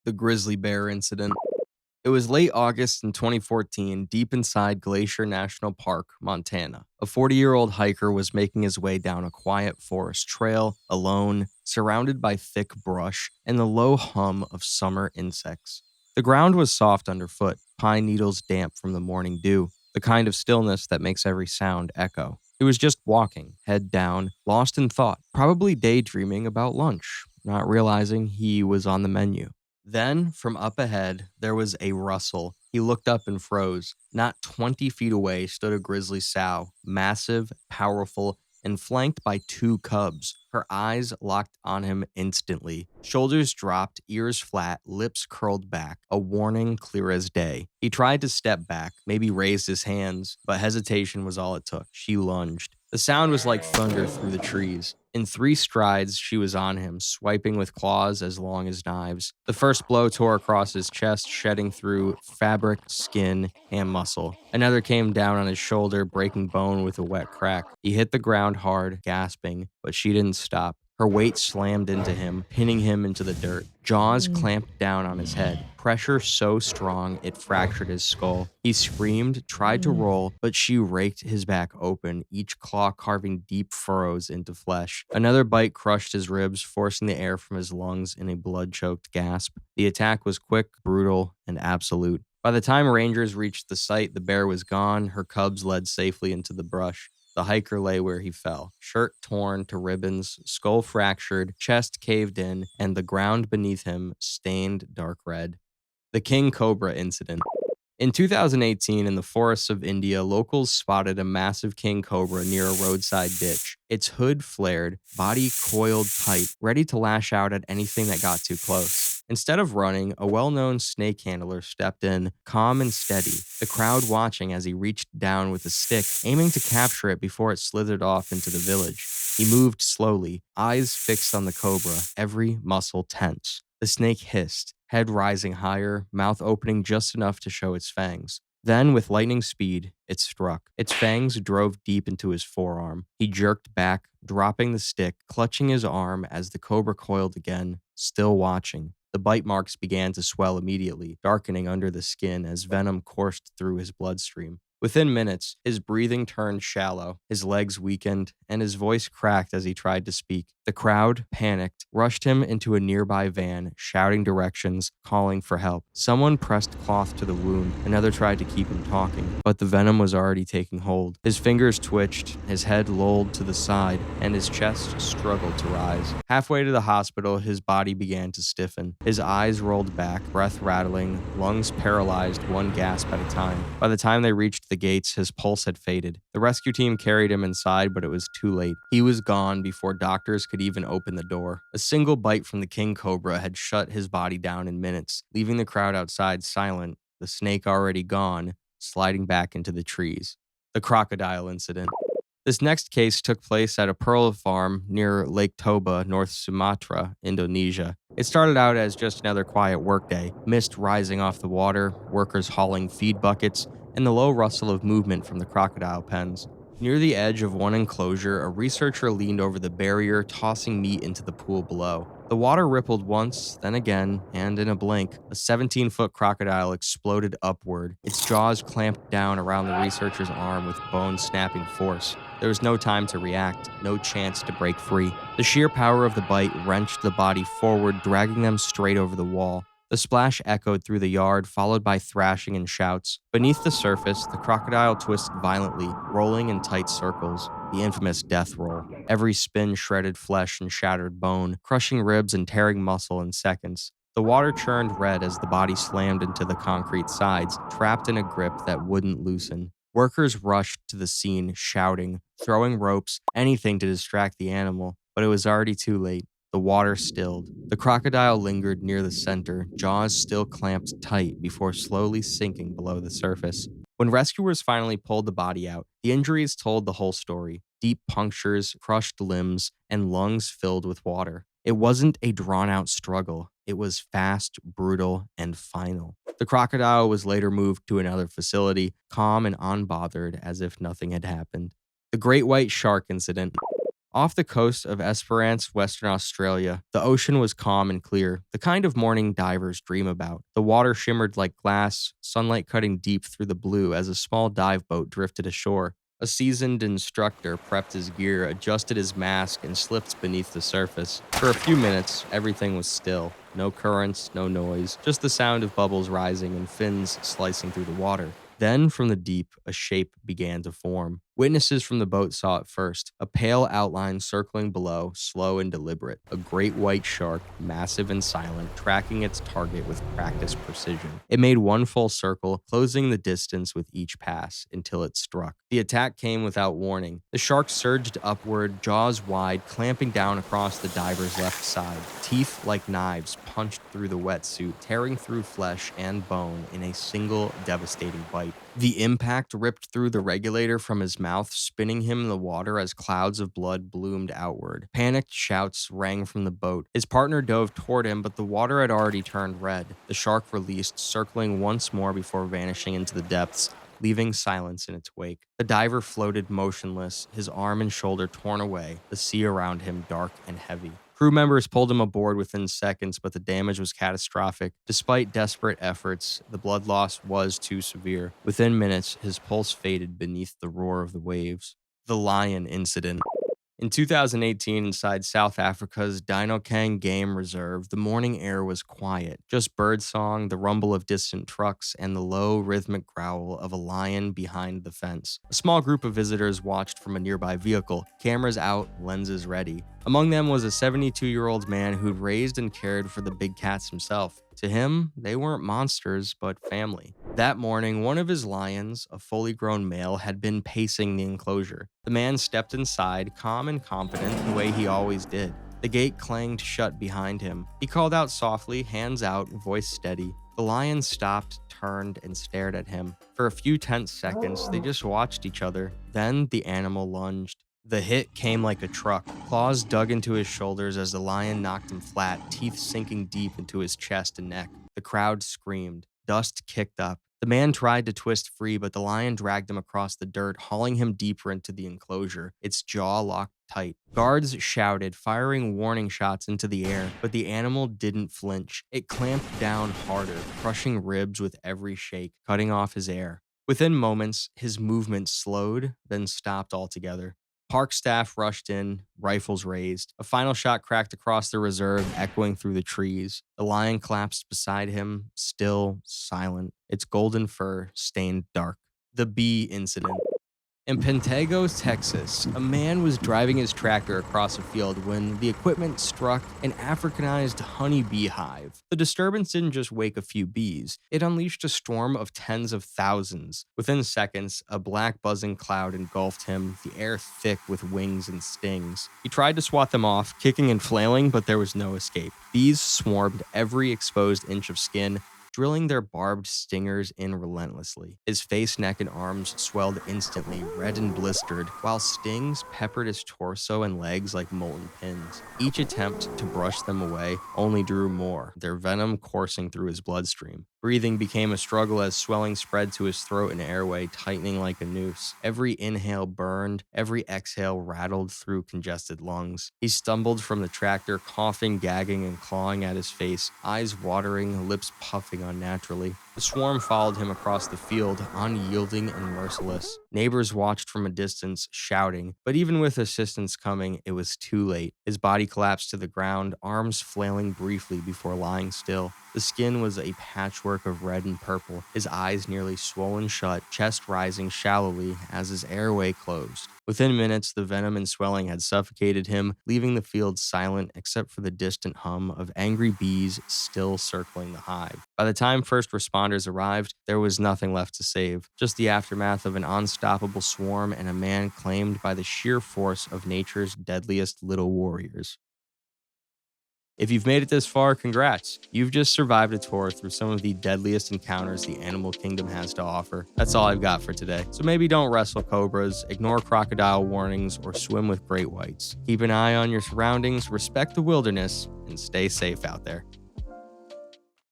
The grizzly bear incident. It was late August in 2014, deep inside Glacier National Park, Montana. A 40-year-old hiker was making his way down a quiet forest trail, alone, surrounded by thick brush and the low hum of summer insects. The ground was soft underfoot, pine needles damp from the morning dew, the kind of stillness that makes every sound echo. He was just walking, head down, lost in thought, probably daydreaming about lunch, not realizing he was on the menu. Then, from up ahead, there was a rustle. He looked up and froze. Not 20 feet away stood a grizzly sow, massive, powerful, and flanked by two cubs. Her eyes locked on him instantly. Shoulders dropped, ears flat, lips curled back, a warning clear as day. He tried to step back, maybe raised his hands, but hesitation was all it took. She lunged. The sound was like thunder through the trees. In 3 strides, she was on him, swiping with claws as long as knives. The first blow tore across his chest, shedding through fabric, skin, and muscle. Another came down on his shoulder, breaking bone with a wet crack. He hit the ground hard, gasping, but she didn't stop. Her weight slammed into him, pinning him into the dirt. Jaws clamped down on his head, pressure so strong it fractured his skull. He screamed, tried to roll, but she raked his back open, each claw carving deep furrows into flesh. Another bite crushed his ribs, forcing the air from his lungs in a blood-choked gasp. The attack was quick, brutal, and absolute. By the time rangers reached the site, the bear was gone, her cubs led safely into the brush. The hiker lay where he fell, shirt torn to ribbons, skull fractured, chest caved in, and the ground beneath him stained dark red. The King Cobra incident. In 2018, in the forests of India, locals spotted a massive king cobra near a roadside ditch. Its hood flared, body coiled tight, ready to lash out at anything that got too close. Instead of running, a well-known snake handler stepped in, calm and steady, the crowd watching as he reached down with a stick, aiming to capture it before it slithered off into the village. He moved slowly, eyes fixed on the cobra, every muscle tense. The snake hissed, head rising higher, mouth opening just enough to show its fangs. Then, with lightning speed, it struck. Its fangs drove deep into his forearm. He jerked back, dropping the stick, clutching his arm as the cobra coiled again, still watching. The bite marks began to swell immediately, darkening under the skin as venom coursed through his bloodstream. Within minutes, his breathing turned shallow, his legs weakened, and his voice cracked as he tried to speak. The crowd, panicked, rushed him into a nearby van, shouting directions, calling for help. Someone pressed cloth to the wound, another tried to keep him talking, but the venom was already taking hold. His fingers twitched, his head lolled to the side, and his chest struggled to rise. Halfway to the hospital, his body began to stiffen. His eyes rolled back, breath rattling, lungs paralyzed, one gasp at a time. By the time they reached the gates, his pulse had faded. The rescue team carried him inside, but it was too late. He was gone before doctors could even open the door. A single bite from the king cobra had shut his body down in minutes, leaving the crowd outside silent, the snake already gone, sliding back into the trees. The crocodile incident. This next case took place at a pearl farm near Lake Toba, North Sumatra, Indonesia. It started out as just another quiet workday, mist rising off the water, workers hauling feed buckets, and the low rustle of movement from the crocodile pens. Near the edge of one enclosure, a researcher leaned over the barrier, tossing meat into the pool below. The water rippled once, then again, and in a blink, a 17-foot crocodile exploded upward, its jaws clamped down around the researcher's arm with bone-snapping force. There was no time to react, no chance to break free. The sheer power of the bite wrenched the body forward, dragging them straight over the wall. The splash echoed through the yard, followed by thrashing and shouts. Beneath the surface, the crocodile twisted violently, rolling in tight circles, the infamous death roll. Every spin shredded flesh and shattered bone, crushing ribs and tearing muscle in seconds. The water churned red as the body slammed into the concrete sides, trapped in a grip that wouldn't loosen. Workers rushed to the scene, shouting, throwing ropes, anything to distract the animal, but it was already too late. The water stilled. The crocodile lingered near the center, jaws still clamped tight before slowly sinking below the surface. When rescuers finally pulled the body out, the injuries told the whole story. Deep punctures, crushed limbs, and lungs filled with water. It wasn't a drawn-out struggle. It was fast, brutal, and final. The crocodile was later moved to another facility, calm and unbothered as if nothing had happened. The Great White Shark Incident. Off the coast of Esperance, Western Australia, the ocean was calm and clear, the kind of morning divers dream about. The water shimmered like glass, sunlight cutting deep through the blue as a small dive boat drifted ashore. A seasoned instructor prepped his gear, adjusted his mask, and slipped beneath the surface. For a few minutes, everything was still. No currents, no noise, just the sound of bubbles rising and fins slicing through the water. Then, from the deep, a shape began to form. Witnesses from the boat saw it first, a pale outline circling below, slow and deliberate. A great white shark, massive and silent, tracking its target with practiced precision. It made one full circle, closing the distance with each pass until it struck. The attack came without warning. The shark surged upward, jaws wide, clamping down across the diver's left side. Teeth like knives punched through the wetsuit, tearing through flesh and bone in a single devastating bite. The impact ripped through the regulator from his mouth, spinning him in the water as clouds of blood bloomed outward. Panicked shouts rang from the boat. His partner dove toward him, but the water had already turned red. The shark released, circling once more before vanishing into the depths, leaving silence in its wake. The diver floated motionless, his arm and shoulder torn away, the sea around him dark and heavy. Crew members pulled him aboard within seconds, but the damage was catastrophic. Despite desperate efforts, the blood loss was too severe. Within minutes, his pulse faded beneath the roar of the waves. The Lion Incident. In 2018, inside South Africa's Dinokeng Game Reserve, the morning air was quiet. Just birdsong, the rumble of distant trucks, and the low, rhythmic growl of a lion behind the fence. A small group of visitors watched from a nearby vehicle, cameras out, lenses ready. Among them was a 72-year-old man who'd raised and cared for the big cats himself. To him, they weren't monsters, but family. That morning, one of his lions, a fully grown male, had been pacing the enclosure. The man stepped inside, calm and confident, the way he always did. The gate clanged shut behind him. He called out softly, hands out, voice steady. The lion stopped, turned, and stared at him. For a few tense seconds, they just watched each other. Then the animal lunged. The hit came like a truck. Claws dug into his shoulders as the lion knocked him flat, teeth sinking deep into his chest and neck. The crowd screamed. Dust kicked up. The man tried to twist free, but the lion dragged him across the dirt, hauling him deeper into the enclosure, its jaw locked tight. Guards shouted, firing warning shots into the air, but the animal didn't flinch. It clamped down harder, crushing ribs with every shake, cutting off his air. Within moments, his movement slowed, then stopped altogether. Park staff rushed in, rifles raised. A final shot cracked across the reserve, echoing through the trees. The lion collapsed beside him, still, silent, its golden fur stained dark. The bee incident. In Pentago, Texas, a man was driving his tractor across a field when the equipment struck an Africanized honeybee hive. The disturbance didn't just wake a few bees, it unleashed a storm of tens of thousands. Within seconds, a black buzzing cloud engulfed him, the air thick with wings and stings. He tried to swat them off, kicking and flailing, but there was no escape. Bees swarmed every exposed inch of skin, drilling their barbed stingers in relentlessly. His face, neck, and arms swelled instantly, red and blistered, while stings peppered his torso and legs like molten pins. Each attempt to brush them away only drew more, their venom coursing through his bloodstream. Breathing became a struggle as swelling spread to his throat and airway, tightening like a noose. Every inhale burned, every exhale rattled through congested lungs. He stumbled from the tractor, coughing, gagging, and clawing at his face, eyes watering, lips puffing unnaturally. The swarm followed him across the field, unyielding and merciless. Neighbors watched from a distance, shouting, but even with assistance coming, it was too late. His body collapsed to the ground, arms flailing briefly before lying still. The skin was a patchwork of red and purple, his eyes nearly swollen shut, chest rising shallowly as his airway closed. Within minutes, the venom and swelling had suffocated him, leaving the field silent except for the distant hum of angry bees still circling the hive. By the time first responders arrived, there was nothing left to save, just the aftermath of an unstoppable swarm and a man claimed by the sheer force of nature's deadliest little warriors. If you've made it this far, congrats. You've just survived a tour through some of the deadliest encounters the animal kingdom has to offer. That's all I've got for today. So maybe don't wrestle cobras, ignore crocodile warnings, or swim with great whites. Keep an eye on your surroundings, respect the wilderness, and stay safe out there.